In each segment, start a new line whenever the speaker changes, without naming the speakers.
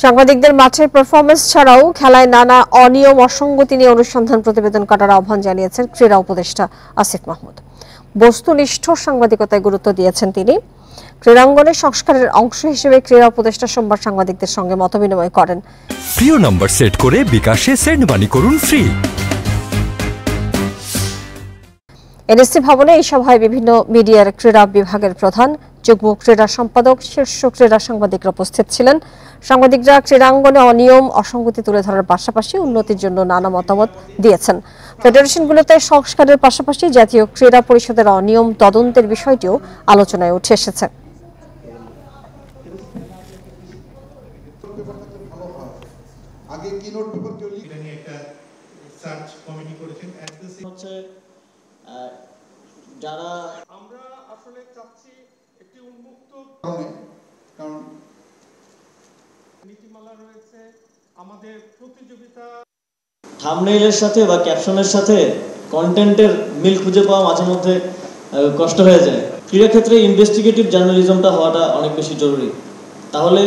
সাংবাদিকদের মাঠে পারফরমেন্স ছাড়াও খেলায় নানা অনিয়ম অসঙ্গতি নিয়ে অনুসন্ধান প্রতিবেদন করার আহ্বান জানিয়েছেন ক্রীড়া উপদেষ্টা আসিফ মাহমুদ। বস্তুনিষ্ঠ সাংবাদিকতায় গুরুত্ব দিয়েছেন তিনি। ক্রীড়াঙ্গনে সংস্কারের অংশ হিসেবে ক্রীড়া উপদেষ্টা সোমবার সাংবাদিকদের সঙ্গে মতবিনিময় করেন।
প্রিয় নম্বর সেট করে বিকাশে সেন্ড মানি করুন ফ্রি।
এনএসসি ভবনে এই সভায় বিভিন্ন মিডিয়ার ক্রীড়া বিভাগের প্রধান, যুগ্ম ক্রীড়া সম্পাদক, শীর্ষ ক্রীড়া সাংবাদিকরা উপস্থিত ছিলেন। সাংবাদিকরা ক্রীড়াঙ্গনে অনিয়ম অসঙ্গতি তুলে ধরার পাশাপাশি উন্নতির জন্য নানা মতামত দিয়েছেন। ফেডারেশনগুলোতে সংস্কারের পাশাপাশি জাতীয় ক্রীড়া পরিষদের অনিয়ম তদন্তের বিষয়টিও আলোচনায় উঠে এসেছে।
যারা আমরা আসলে চাচ্ছি একটি উন্মুক্ত কারণ নীতিমালা রয়েছে, আমাদের প্রতিযোগিতা থাম্বনেইলের সাথে বা ক্যাপশনের সাথে কন্টেন্টের মিল খুঁজে পাওয়া মাঝে মধ্যে কষ্ট হয়ে যায়। ক্রীড়া ক্ষেত্রে ইনভেস্টিগেটিভ জার্নালিজমটা হওয়াটা অনেক বেশি জরুরি। তাহলে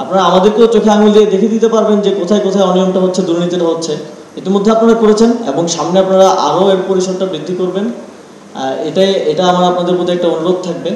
আপনারা আমাদেরকেও চোখে আঙুল দিয়ে দেখে দিতে পারবেন যে কোথায় কোথায় অনিয়মটা হচ্ছে, দুর্নীতিটা হচ্ছে। ইতিমধ্যে আপনারা করেছেন এবং সামনে আপনারা আরও এর পরিসরটা বৃদ্ধি করবেন। এটা আমার আপনাদের প্রতি একটা অনুরোধ থাকবে।